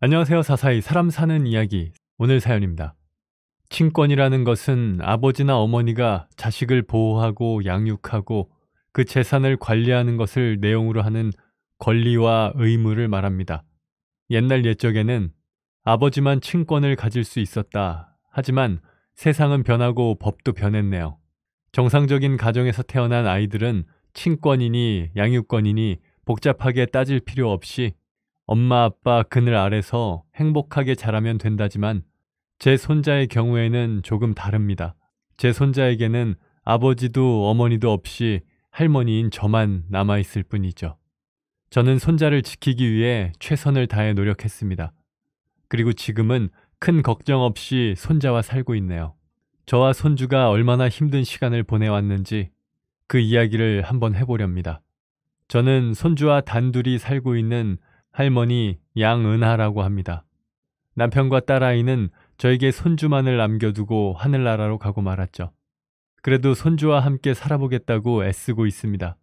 안녕하세요. 사사히 사람 사는 이야기. 오늘 사연입니다. 친권이라는 것은 아버지나 어머니가 자식을 보호하고 양육하고 그 재산을 관리하는 것을 내용으로 하는 권리와 의무를 말합니다. 옛날 옛적에는 아버지만 친권을 가질 수 있었다. 하지만 세상은 변하고 법도 변했네요. 정상적인 가정에서 태어난 아이들은 친권이니 양육권이니 복잡하게 따질 필요 없이 엄마 아빠 그늘 아래서 행복하게 자라면 된다지만 제 손자의 경우에는 조금 다릅니다. 제 손자에게는 아버지도 어머니도 없이 할머니인 저만 남아있을 뿐이죠. 저는 손자를 지키기 위해 최선을 다해 노력했습니다. 그리고 지금은 큰 걱정 없이 손자와 살고 있네요. 저와 손주가 얼마나 힘든 시간을 보내왔는지 그 이야기를 한번 해보렵니다. 저는 손주와 단둘이 살고 있는 할머니 양은하라고 합니다. 남편과 딸아이는 저에게 손주만을 남겨두고 하늘나라로 가고 말았죠. 그래도 손주와 함께 살아보겠다고 애쓰고 있습니다.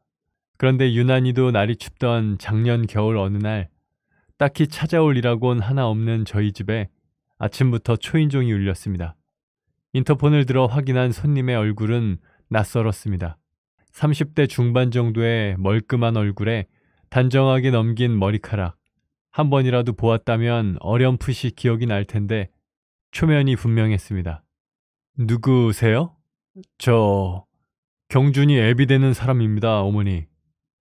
그런데 유난히도 날이 춥던 작년 겨울 어느 날 딱히 찾아올 일하곤 하나 없는 저희 집에 아침부터 초인종이 울렸습니다. 인터폰을 들어 확인한 손님의 얼굴은 낯설었습니다. 30대 중반 정도의 멀끔한 얼굴에 단정하게 넘긴 머리카락. 한 번이라도 보았다면 어렴풋이 기억이 날 텐데 초면이 분명했습니다. 누구세요? 저 경준이 애비 되는 사람입니다, 어머니.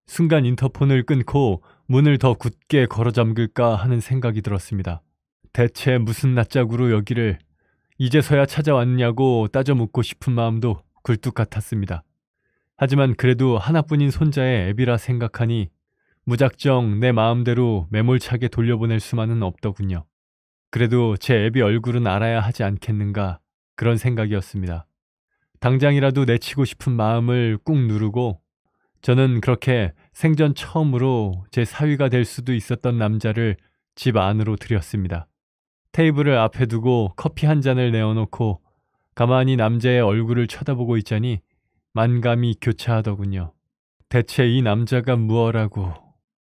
순간 인터폰을 끊고 문을 더 굳게 걸어 잠글까 하는 생각이 들었습니다. 대체 무슨 낯짝으로 여기를 이제서야 찾아왔냐고 따져 묻고 싶은 마음도 굴뚝 같았습니다. 하지만 그래도 하나뿐인 손자의 애비라 생각하니 무작정 내 마음대로 매몰차게 돌려보낼 수만은 없더군요. 그래도 제 애비 얼굴은 알아야 하지 않겠는가 그런 생각이었습니다. 당장이라도 내치고 싶은 마음을 꾹 누르고 저는 그렇게 생전 처음으로 제 사위가 될 수도 있었던 남자를 집 안으로 들였습니다. 테이블을 앞에 두고 커피 한 잔을 내어놓고 가만히 남자의 얼굴을 쳐다보고 있자니 만감이 교차하더군요. 대체 이 남자가 무엇라고.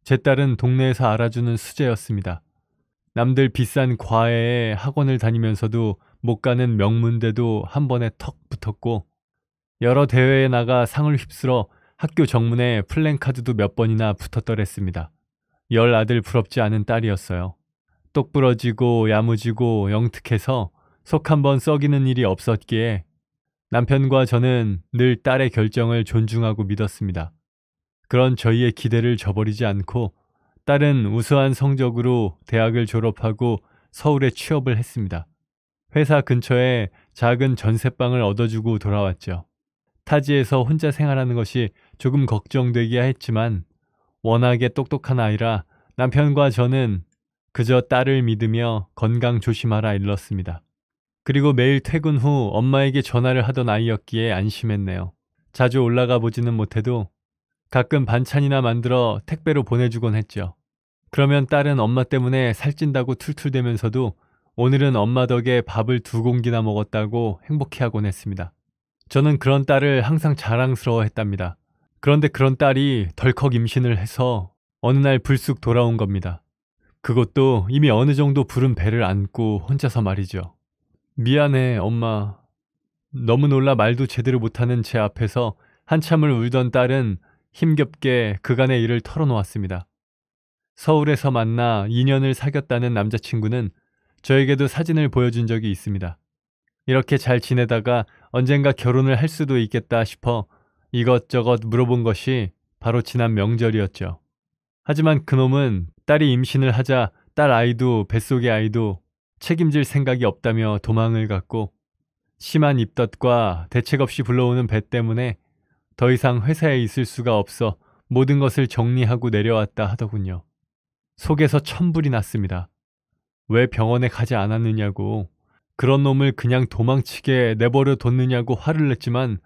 제 딸은 동네에서 알아주는 수재였습니다. 남들 비싼 과외에 학원을 다니면서도 못 가는 명문대도 한 번에 턱 붙었고 여러 대회에 나가 상을 휩쓸어 학교 정문에 플랜카드도 몇 번이나 붙었더랬습니다. 열 아들 부럽지 않은 딸이었어요. 똑부러지고 야무지고 영특해서 속 한번 썩이는 일이 없었기에 남편과 저는 늘 딸의 결정을 존중하고 믿었습니다. 그런 저희의 기대를 저버리지 않고 딸은 우수한 성적으로 대학을 졸업하고 서울에 취업을 했습니다. 회사 근처에 작은 전셋방을 얻어주고 돌아왔죠. 타지에서 혼자 생활하는 것이 조금 걱정되기야 했지만 워낙에 똑똑한 아이라 남편과 저는 그저 딸을 믿으며 건강 조심하라 일렀습니다. 그리고 매일 퇴근 후 엄마에게 전화를 하던 아이였기에 안심했네요. 자주 올라가 보지는 못해도 가끔 반찬이나 만들어 택배로 보내주곤 했죠. 그러면 딸은 엄마 때문에 살찐다고 툴툴대면서도 오늘은 엄마 덕에 밥을 2공기나 먹었다고 행복해하곤 했습니다. 저는 그런 딸을 항상 자랑스러워했답니다. 그런데 그런 딸이 덜컥 임신을 해서 어느 날 불쑥 돌아온 겁니다. 그것도 이미 어느 정도 부른 배를 안고 혼자서 말이죠. 미안해, 엄마. 너무 놀라 말도 제대로 못하는 제 앞에서 한참을 울던 딸은 힘겹게 그간의 일을 털어놓았습니다. 서울에서 만나 2년을 사귀었다는 남자친구는 저에게도 사진을 보여준 적이 있습니다. 이렇게 잘 지내다가 언젠가 결혼을 할 수도 있겠다 싶어 이것저것 물어본 것이 바로 지난 명절이었죠. 하지만 그놈은 딸이 임신을 하자 딸 아이도 뱃속의 아이도 책임질 생각이 없다며 도망을 갔고 심한 입덧과 대책 없이 불러오는 배 때문에 더 이상 회사에 있을 수가 없어 모든 것을 정리하고 내려왔다 하더군요. 속에서 천불이 났습니다. 왜 병원에 가지 않았느냐고, 그런 놈을 그냥 도망치게 내버려 뒀느냐고 화를 냈지만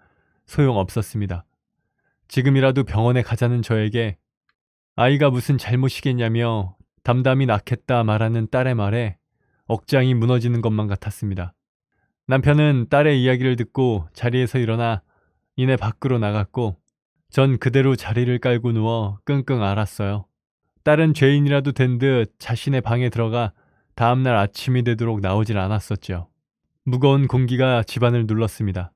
소용없었습니다. 지금이라도 병원에 가자는 저에게 아이가 무슨 잘못이겠냐며 담담히 낳겠다 말하는 딸의 말에 억장이 무너지는 것만 같았습니다. 남편은 딸의 이야기를 듣고 자리에서 일어나 이내 밖으로 나갔고 전 그대로 자리를 깔고 누워 끙끙 앓았어요. 딸은 죄인이라도 된 듯 자신의 방에 들어가 다음날 아침이 되도록 나오질 않았었죠. 무거운 공기가 집안을 눌렀습니다.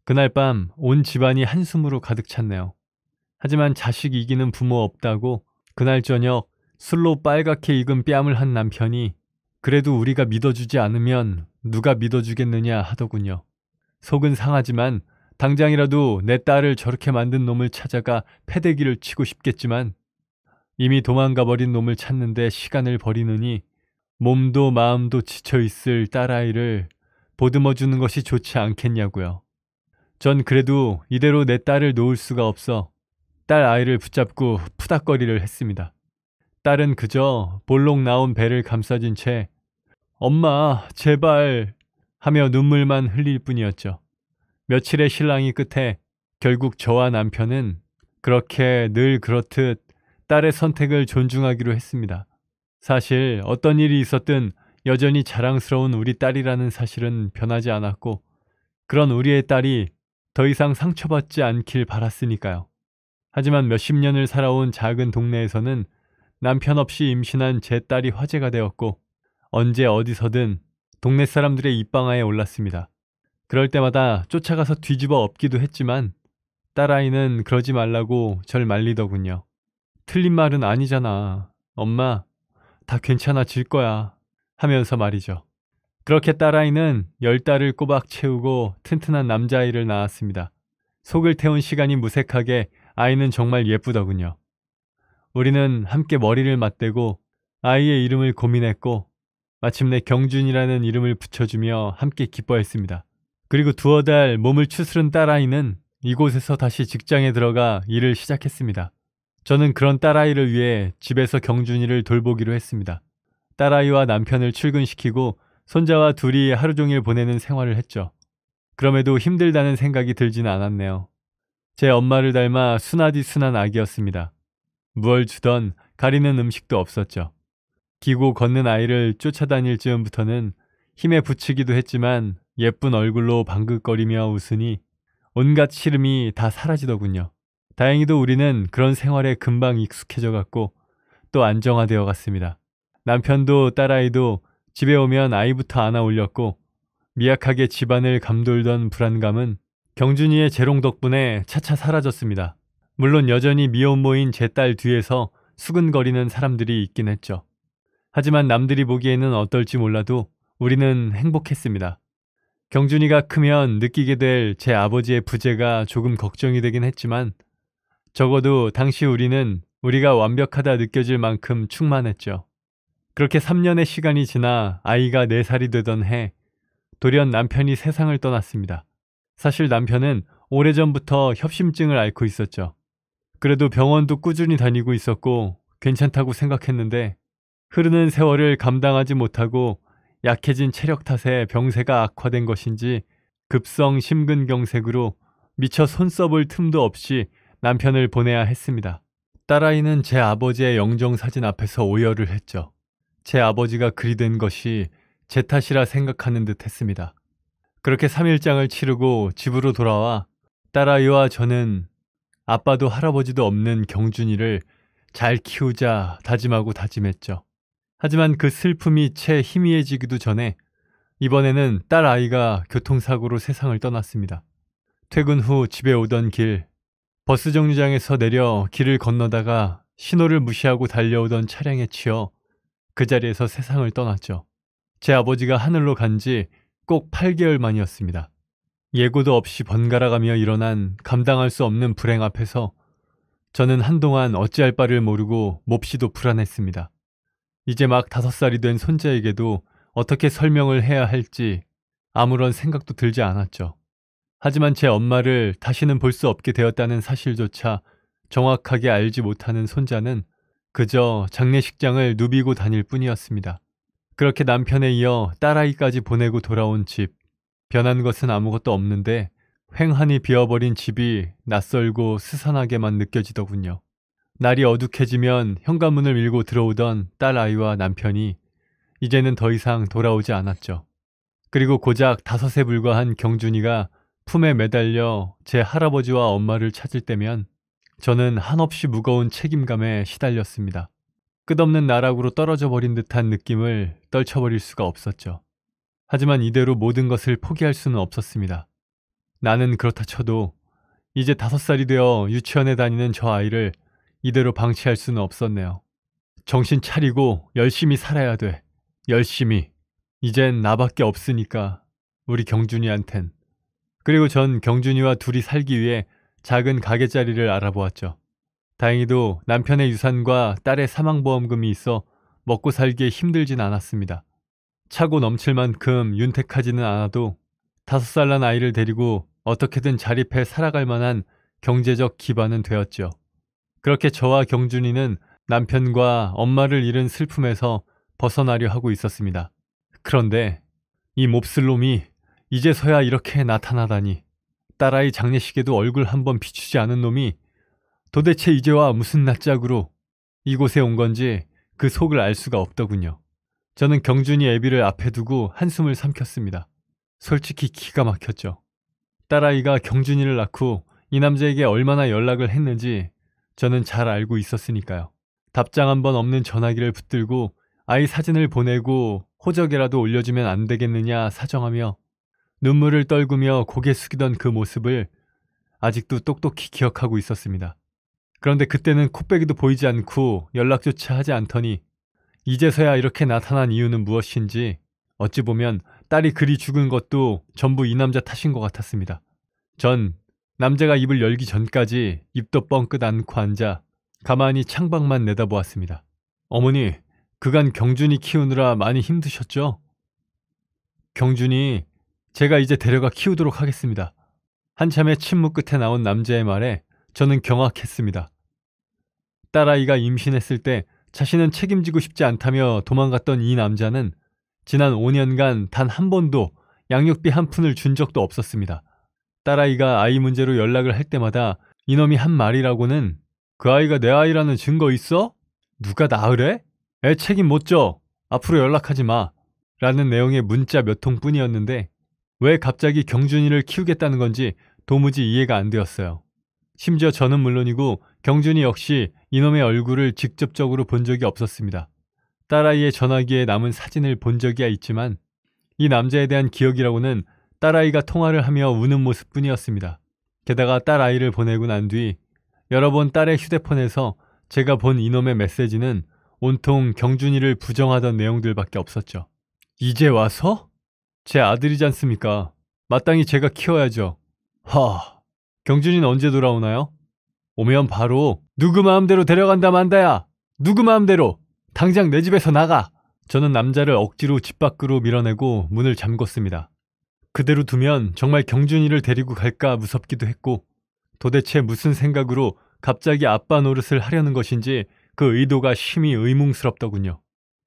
그날 밤 온 집안이 한숨으로 가득 찼네요. 하지만 자식 이기는 부모 없다고 그날 저녁 술로 빨갛게 익은 뺨을 한 남편이 그래도 우리가 믿어주지 않으면 누가 믿어주겠느냐 하더군요. 속은 상하지만 당장이라도 내 딸을 저렇게 만든 놈을 찾아가 패대기를 치고 싶겠지만 이미 도망가 버린 놈을 찾는데 시간을 버리느니 몸도 마음도 지쳐있을 딸아이를 보듬어 주는 것이 좋지 않겠냐고요. 전 그래도 이대로 내 딸을 놓을 수가 없어 딸 아이를 붙잡고 푸닥거리를 했습니다. 딸은 그저 볼록 나온 배를 감싸진 채 엄마 제발 하며 눈물만 흘릴 뿐이었죠. 며칠의 실랑이 끝에 결국 저와 남편은 그렇게 늘 그렇듯 딸의 선택을 존중하기로 했습니다. 사실 어떤 일이 있었든 여전히 자랑스러운 우리 딸이라는 사실은 변하지 않았고 그런 우리의 딸이 더 이상 상처받지 않길 바랐으니까요. 하지만 몇십 년을 살아온 작은 동네에서는 남편 없이 임신한 제 딸이 화제가 되었고 언제 어디서든 동네 사람들의 입방아에 올랐습니다. 그럴 때마다 쫓아가서 뒤집어 엎기도 했지만 딸아이는 그러지 말라고 절 말리더군요. 틀린 말은 아니잖아. 엄마, 다 괜찮아질 거야. 하면서 말이죠. 그렇게 딸아이는 10달을 꼬박 채우고 튼튼한 남자아이를 낳았습니다. 속을 태운 시간이 무색하게 아이는 정말 예쁘더군요. 우리는 함께 머리를 맞대고 아이의 이름을 고민했고 마침내 경준이라는 이름을 붙여주며 함께 기뻐했습니다. 그리고 두어 달 몸을 추스른 딸아이는 이곳에서 다시 직장에 들어가 일을 시작했습니다. 저는 그런 딸아이를 위해 집에서 경준이를 돌보기로 했습니다. 딸아이와 남편을 출근시키고 손자와 둘이 하루 종일 보내는 생활을 했죠. 그럼에도 힘들다는 생각이 들지는 않았네요. 제 엄마를 닮아 순하디 순한 아기였습니다. 무얼 주던 가리는 음식도 없었죠. 기고 걷는 아이를 쫓아다닐 즈음부터는 힘에 부치기도 했지만 예쁜 얼굴로 방긋거리며 웃으니 온갖 시름이 다 사라지더군요. 다행히도 우리는 그런 생활에 금방 익숙해져 갔고 또 안정화되어 갔습니다. 남편도 딸아이도 집에 오면 아이부터 안아 올렸고 미약하게 집안을 감돌던 불안감은 경준이의 재롱 덕분에 차차 사라졌습니다. 물론 여전히 미혼모인 제 딸 뒤에서 수근거리는 사람들이 있긴 했죠. 하지만 남들이 보기에는 어떨지 몰라도 우리는 행복했습니다. 경준이가 크면 느끼게 될 제 아버지의 부재가 조금 걱정이 되긴 했지만 적어도 당시 우리는 우리가 완벽하다 느껴질 만큼 충만했죠. 그렇게 3년의 시간이 지나 아이가 4살이 되던 해 돌연 남편이 세상을 떠났습니다. 사실 남편은 오래전부터 협심증을 앓고 있었죠. 그래도 병원도 꾸준히 다니고 있었고 괜찮다고 생각했는데 흐르는 세월을 감당하지 못하고 약해진 체력 탓에 병세가 악화된 것인지 급성 심근경색으로 미처 손 써볼 틈도 없이 남편을 보내야 했습니다. 딸아이는 제 아버지의 영정사진 앞에서 오열을 했죠. 제 아버지가 그리 된 것이 제 탓이라 생각하는 듯 했습니다. 그렇게 3일장을 치르고 집으로 돌아와 딸아이와 저는 아빠도 할아버지도 없는 경준이를 잘 키우자 다짐하고 다짐했죠. 하지만 그 슬픔이 채 희미해지기도 전에 이번에는 딸아이가 교통사고로 세상을 떠났습니다. 퇴근 후 집에 오던 길, 버스 정류장에서 내려 길을 건너다가 신호를 무시하고 달려오던 차량에 치여 그 자리에서 세상을 떠났죠. 제 아버지가 하늘로 간 지 꼭 8개월 만이었습니다. 예고도 없이 번갈아가며 일어난 감당할 수 없는 불행 앞에서 저는 한동안 어찌할 바를 모르고 몹시도 불안했습니다. 이제 막 5살이 된 손자에게도 어떻게 설명을 해야 할지 아무런 생각도 들지 않았죠. 하지만 제 엄마를 다시는 볼 수 없게 되었다는 사실조차 정확하게 알지 못하는 손자는 그저 장례식장을 누비고 다닐 뿐이었습니다. 그렇게 남편에 이어 딸아이까지 보내고 돌아온 집. 변한 것은 아무것도 없는데 횡하니 비어버린 집이 낯설고 스산하게만 느껴지더군요. 날이 어둑해지면 현관문을 밀고 들어오던 딸아이와 남편이 이제는 더 이상 돌아오지 않았죠. 그리고 고작 5에 불과한 경준이가 품에 매달려 제 할아버지와 엄마를 찾을 때면 저는 한없이 무거운 책임감에 시달렸습니다. 끝없는 나락으로 떨어져 버린 듯한 느낌을 떨쳐버릴 수가 없었죠. 하지만 이대로 모든 것을 포기할 수는 없었습니다. 나는 그렇다 쳐도 이제 5살이 되어 유치원에 다니는 저 아이를 이대로 방치할 수는 없었네요. 정신 차리고 열심히 살아야 돼. 열심히. 이젠 나밖에 없으니까 우리 경준이한텐. 그리고 전 경준이와 둘이 살기 위해 작은 가게자리를 알아보았죠. 다행히도 남편의 유산과 딸의 사망보험금이 있어 먹고 살기에 힘들진 않았습니다. 차고 넘칠 만큼 윤택하지는 않아도 5살 난 아이를 데리고 어떻게든 자립해 살아갈 만한 경제적 기반은 되었죠. 그렇게 저와 경준이는 남편과 엄마를 잃은 슬픔에서 벗어나려 하고 있었습니다. 그런데 이 몹쓸 놈이 이제서야 이렇게 나타나다니. 딸아이 장례식에도 얼굴 한번 비추지 않은 놈이 도대체 이제와 무슨 낯짝으로 이곳에 온 건지 그 속을 알 수가 없더군요. 저는 경준이 애비를 앞에 두고 한숨을 삼켰습니다. 솔직히 기가 막혔죠. 딸아이가 경준이를 낳고 이 남자에게 얼마나 연락을 했는지 저는 잘 알고 있었으니까요. 답장 한 번 없는 전화기를 붙들고 아이 사진을 보내고 호적에라도 올려주면 안 되겠느냐 사정하며 눈물을 떨구며 고개 숙이던 그 모습을 아직도 똑똑히 기억하고 있었습니다. 그런데 그때는 코빼기도 보이지 않고 연락조차 하지 않더니 이제서야 이렇게 나타난 이유는 무엇인지 어찌 보면 딸이 그리 죽은 것도 전부 이 남자 탓인 것 같았습니다. 전 남자가 입을 열기 전까지 입도 뻥끗 않고 앉아 가만히 창밖만 내다보았습니다. 어머니, 그간 경준이 키우느라 많이 힘드셨죠? 경준이 제가 이제 데려가 키우도록 하겠습니다. 한참의 침묵 끝에 나온 남자의 말에 저는 경악했습니다. 딸아이가 임신했을 때 자신은 책임지고 싶지 않다며 도망갔던 이 남자는 지난 5년간 단 한 번도 양육비 한 푼을 준 적도 없었습니다. 딸아이가 아이 문제로 연락을 할 때마다 이놈이 한 말이라고는 그 아이가 내 아이라는 증거 있어? 누가 낳으래? 애 책임 못 져. 앞으로 연락하지 마. 라는 내용의 문자 몇 통뿐이었는데 왜 갑자기 경준이를 키우겠다는 건지 도무지 이해가 안 되었어요. 심지어 저는 물론이고 경준이 역시 이놈의 얼굴을 직접적으로 본 적이 없었습니다. 딸아이의 전화기에 남은 사진을 본 적이야 있지만 이 남자에 대한 기억이라고는 딸아이가 통화를 하며 우는 모습뿐이었습니다. 게다가 딸아이를 보내고 난 뒤 여러 번 딸의 휴대폰에서 제가 본 이놈의 메시지는 온통 경준이를 부정하던 내용들밖에 없었죠. 이제 와서? 제 아들이지 않습니까? 마땅히 제가 키워야죠. 경준이는 언제 돌아오나요? 오면 바로 누구 마음대로 데려간다 만다야. 누구 마음대로. 당장 내 집에서 나가. 저는 남자를 억지로 집 밖으로 밀어내고 문을 잠궜습니다. 그대로 두면 정말 경준이를 데리고 갈까 무섭기도 했고 도대체 무슨 생각으로 갑자기 아빠 노릇을 하려는 것인지 그 의도가 심히 의문스럽더군요.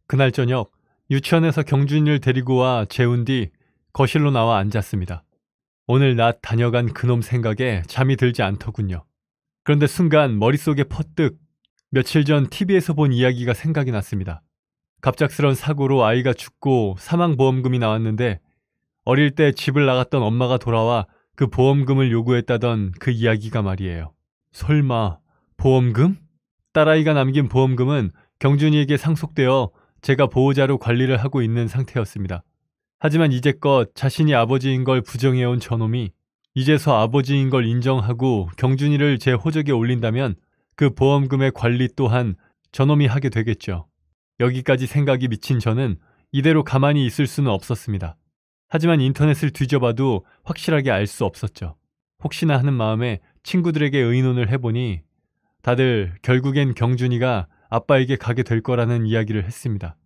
그날 저녁 유치원에서 경준이를 데리고 와 재운 뒤 거실로 나와 앉았습니다. 오늘 낮 다녀간 그놈 생각에 잠이 들지 않더군요. 그런데 순간 머릿속에 퍼뜩 며칠 전 TV에서 본 이야기가 생각이 났습니다. 갑작스런 사고로 아이가 죽고 사망보험금이 나왔는데 어릴 때 집을 나갔던 엄마가 돌아와 그 보험금을 요구했다던 그 이야기가 말이에요. 설마 보험금? 딸아이가 남긴 보험금은 경준이에게 상속되어 제가 보호자로 관리를 하고 있는 상태였습니다. 하지만 이제껏 자신이 아버지인 걸 부정해온 저놈이 이제서 아버지인 걸 인정하고 경준이를 제 호적에 올린다면 그 보험금의 관리 또한 저놈이 하게 되겠죠. 여기까지 생각이 미친 저는 이대로 가만히 있을 수는 없었습니다. 하지만 인터넷을 뒤져봐도 확실하게 알 수 없었죠. 혹시나 하는 마음에 친구들에게 의논을 해보니 다들 결국엔 경준이가 아빠에게 가게 될 거라는 이야기를 했습니다.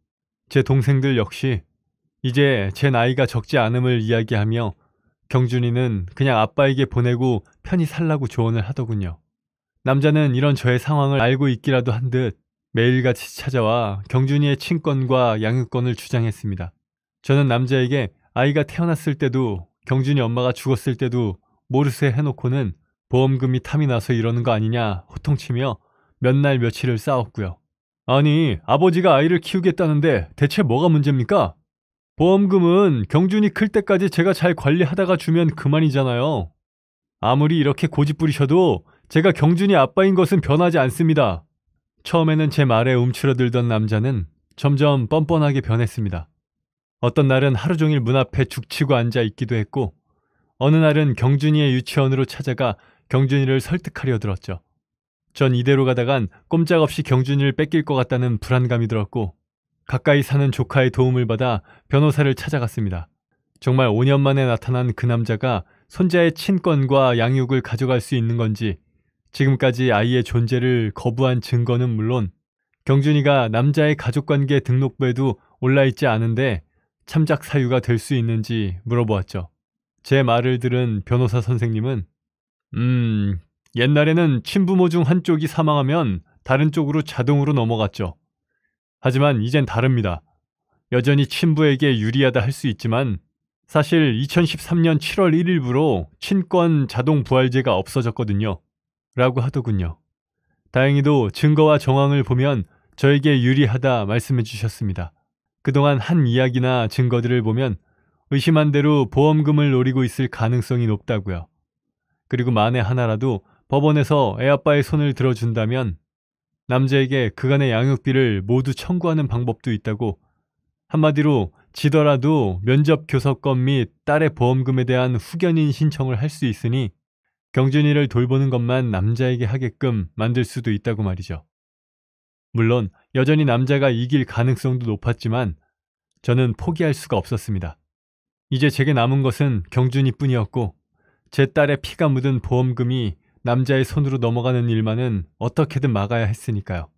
제 동생들 역시 이제 제 나이가 적지 않음을 이야기하며 경준이는 그냥 아빠에게 보내고 편히 살라고 조언을 하더군요. 남자는 이런 저의 상황을 알고 있기라도 한 듯 매일같이 찾아와 경준이의 친권과 양육권을 주장했습니다. 저는 남자에게 아이가 태어났을 때도 경준이 엄마가 죽었을 때도 모르쇠 해놓고는 보험금이 탐이 나서 이러는 거 아니냐 호통치며 몇 날 며칠을 싸웠고요. 아니, 아버지가 아이를 키우겠다는데 대체 뭐가 문제입니까? 보험금은 경준이 클 때까지 제가 잘 관리하다가 주면 그만이잖아요. 아무리 이렇게 고집 부리셔도 제가 경준이 아빠인 것은 변하지 않습니다. 처음에는 제 말에 움츠러들던 남자는 점점 뻔뻔하게 변했습니다. 어떤 날은 하루 종일 문 앞에 죽치고 앉아 있기도 했고, 어느 날은 경준이의 유치원으로 찾아가 경준이를 설득하려 들었죠. 전 이대로 가다간 꼼짝없이 경준이를 뺏길 것 같다는 불안감이 들었고, 가까이 사는 조카의 도움을 받아 변호사를 찾아갔습니다. 정말 5년 만에 나타난 그 남자가 손자의 친권과 양육을 가져갈 수 있는 건지, 지금까지 아이의 존재를 거부한 증거는 물론 경준이가 남자의 가족관계 등록부에도 올라있지 않은데 참작 사유가 될 수 있는지 물어보았죠. 제 말을 들은 변호사 선생님은 옛날에는 친부모 중 한쪽이 사망하면 다른 쪽으로 자동으로 넘어갔죠. 하지만 이젠 다릅니다. 여전히 친부에게 유리하다 할 수 있지만 사실 2013년 7월 1일부로 친권 자동 부활제가 없어졌거든요. 라고 하더군요. 다행히도 증거와 정황을 보면 저에게 유리하다 말씀해 주셨습니다. 그동안 한 이야기나 증거들을 보면 의심한 대로 보험금을 노리고 있을 가능성이 높다고요. 그리고 만에 하나라도 법원에서 애아빠의 손을 들어준다면 남자에게 그간의 양육비를 모두 청구하는 방법도 있다고, 한마디로 지더라도 면접 교섭권 및 딸의 보험금에 대한 후견인 신청을 할 수 있으니 경준이를 돌보는 것만 남자에게 하게끔 만들 수도 있다고 말이죠. 물론 여전히 남자가 이길 가능성도 높았지만 저는 포기할 수가 없었습니다. 이제 제게 남은 것은 경준이뿐이었고, 제 딸의 피가 묻은 보험금이 남자의 손으로 넘어가는 일만은 어떻게든 막아야 했으니까요.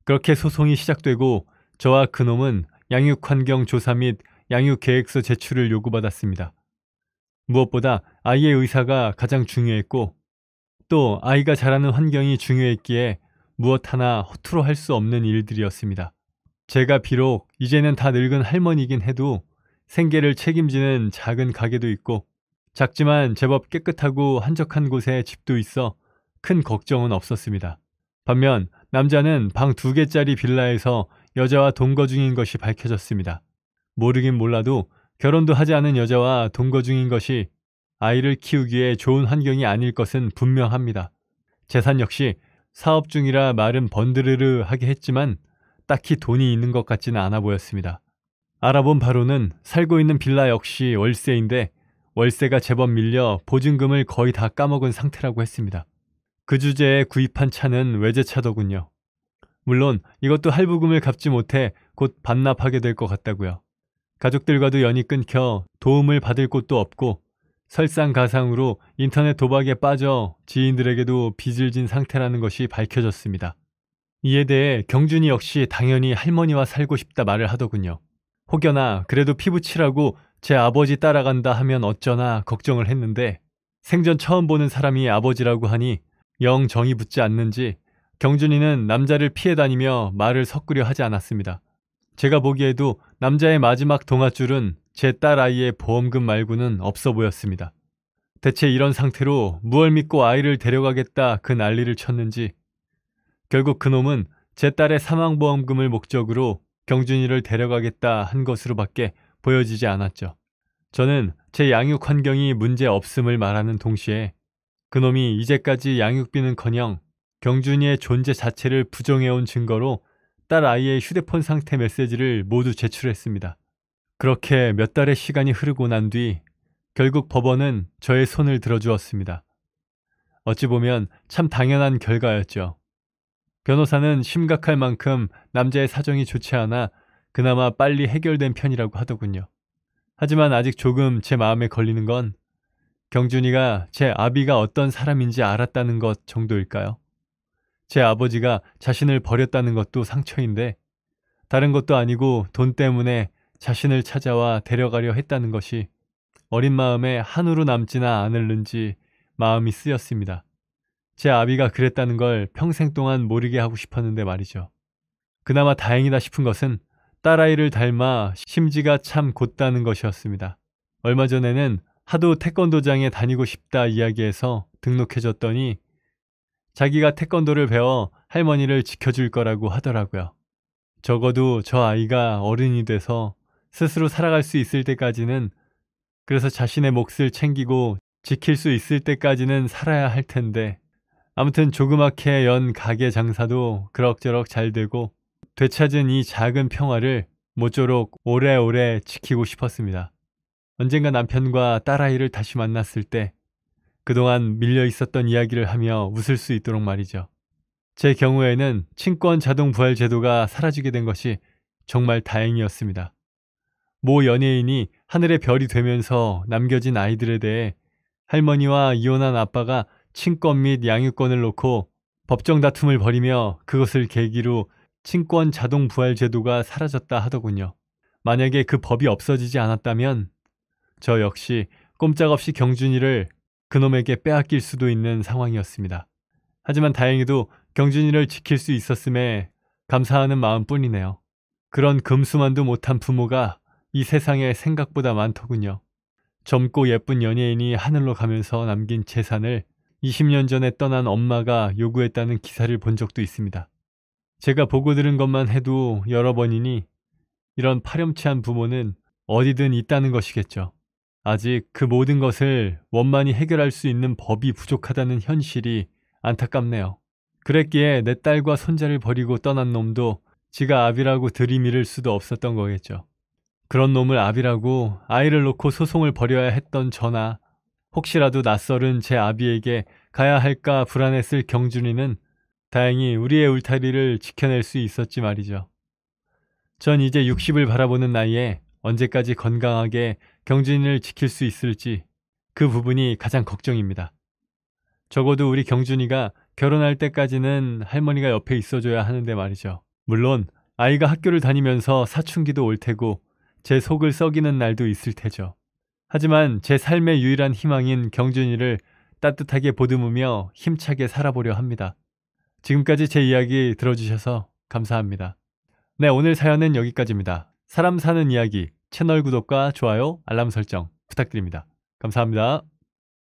그렇게 소송이 시작되고 저와 그놈은 양육환경 조사 및 양육계획서 제출을 요구받았습니다. 무엇보다 아이의 의사가 가장 중요했고, 또 아이가 자라는 환경이 중요했기에 무엇 하나 허투루 할 수 없는 일들이었습니다. 제가 비록 이제는 다 늙은 할머니긴 해도 생계를 책임지는 작은 가게도 있고, 작지만 제법 깨끗하고 한적한 곳에 집도 있어 큰 걱정은 없었습니다. 반면 남자는 방 2개짜리 빌라에서 여자와 동거 중인 것이 밝혀졌습니다. 모르긴 몰라도 결혼도 하지 않은 여자와 동거 중인 것이 아이를 키우기에 좋은 환경이 아닐 것은 분명합니다. 재산 역시 사업 중이라 말은 번드르르 하게 했지만 딱히 돈이 있는 것 같지는 않아 보였습니다. 알아본 바로는 살고 있는 빌라 역시 월세인데 월세가 제법 밀려 보증금을 거의 다 까먹은 상태라고 했습니다. 그 주제에 구입한 차는 외제차더군요. 물론 이것도 할부금을 갚지 못해 곧 반납하게 될 것 같다고요. 가족들과도 연이 끊겨 도움을 받을 곳도 없고 설상가상으로 인터넷 도박에 빠져 지인들에게도 빚을 진 상태라는 것이 밝혀졌습니다. 이에 대해 경준이 역시 당연히 할머니와 살고 싶다 말을 하더군요. 혹여나 그래도 피부치라고 제 아버지 따라간다 하면 어쩌나 걱정을 했는데, 생전 처음 보는 사람이 아버지라고 하니 영 정이 붙지 않는지 경준이는 남자를 피해 다니며 말을 섞으려 하지 않았습니다. 제가 보기에도 남자의 마지막 동아줄은 제 딸 아이의 보험금 말고는 없어 보였습니다. 대체 이런 상태로 무얼 믿고 아이를 데려가겠다 그 난리를 쳤는지, 결국 그놈은 제 딸의 사망보험금을 목적으로 경준이를 데려가겠다 한 것으로밖에 보여지지 않았죠. 저는 제 양육 환경이 문제 없음을 말하는 동시에 그놈이 이제까지 양육비는커녕 경준이의 존재 자체를 부정해온 증거로 딸 아이의 휴대폰 상태 메시지를 모두 제출했습니다. 그렇게 몇 달의 시간이 흐르고 난 뒤 결국 법원은 저의 손을 들어주었습니다. 어찌 보면 참 당연한 결과였죠. 변호사는 심각할 만큼 남자의 사정이 좋지 않아 그나마 빨리 해결된 편이라고 하더군요. 하지만 아직 조금 제 마음에 걸리는 건 경준이가 제 아비가 어떤 사람인지 알았다는 것 정도일까요? 제 아버지가 자신을 버렸다는 것도 상처인데 다른 것도 아니고 돈 때문에 자신을 찾아와 데려가려 했다는 것이 어린 마음에 한우로 남지나 않을는지 마음이 쓰였습니다. 제 아비가 그랬다는 걸 평생 동안 모르게 하고 싶었는데 말이죠. 그나마 다행이다 싶은 것은 딸아이를 닮아 심지가 참 곧다는 것이었습니다. 얼마 전에는 하도 태권도장에 다니고 싶다 이야기해서 등록해줬더니 자기가 태권도를 배워 할머니를 지켜줄 거라고 하더라고요. 적어도 저 아이가 어른이 돼서 스스로 살아갈 수 있을 때까지는, 그래서 자신의 몫을 챙기고 지킬 수 있을 때까지는 살아야 할 텐데, 아무튼 조그맣게 연 가게 장사도 그럭저럭 잘 되고 되찾은 이 작은 평화를 모쪼록 오래오래 지키고 싶었습니다. 언젠가 남편과 딸아이를 다시 만났을 때 그동안 밀려 있었던 이야기를 하며 웃을 수 있도록 말이죠. 제 경우에는 친권 자동 부활 제도가 사라지게 된 것이 정말 다행이었습니다. 모 연예인이 하늘의 별이 되면서 남겨진 아이들에 대해 할머니와 이혼한 아빠가 친권 및 양육권을 놓고 법정 다툼을 벌이며 그것을 계기로 친권 자동 부활 제도가 사라졌다 하더군요. 만약에 그 법이 없어지지 않았다면 저 역시 꼼짝없이 경준이를 그놈에게 빼앗길 수도 있는 상황이었습니다. 하지만 다행히도 경준이를 지킬 수 있었음에 감사하는 마음뿐이네요. 그런 금수만도 못한 부모가 이 세상에 생각보다 많더군요. 젊고 예쁜 연예인이 하늘로 가면서 남긴 재산을 20년 전에 떠난 엄마가 요구했다는 기사를 본 적도 있습니다. 제가 보고 들은 것만 해도 여러 번이니 이런 파렴치한 부모는 어디든 있다는 것이겠죠. 아직 그 모든 것을 원만히 해결할 수 있는 법이 부족하다는 현실이 안타깝네요. 그랬기에 내 딸과 손자를 버리고 떠난 놈도 지가 아비라고 들이밀을 수도 없었던 거겠죠. 그런 놈을 아비라고 아이를 놓고 소송을 벌여야 했던 저나 혹시라도 낯설은 제 아비에게 가야 할까 불안했을 경준이는 다행히 우리의 울타리를 지켜낼 수 있었지 말이죠. 전 이제 60을 바라보는 나이에 언제까지 건강하게 경준이를 지킬 수 있을지 그 부분이 가장 걱정입니다. 적어도 우리 경준이가 결혼할 때까지는 할머니가 옆에 있어줘야 하는데 말이죠. 물론 아이가 학교를 다니면서 사춘기도 올 테고 제 속을 썩이는 날도 있을 테죠. 하지만 제 삶의 유일한 희망인 경준이를 따뜻하게 보듬으며 힘차게 살아보려 합니다. 지금까지 제 이야기 들어주셔서 감사합니다. 네, 오늘 사연은 여기까지입니다. 사람 사는 이야기 채널 구독과 좋아요, 알람 설정 부탁드립니다. 감사합니다.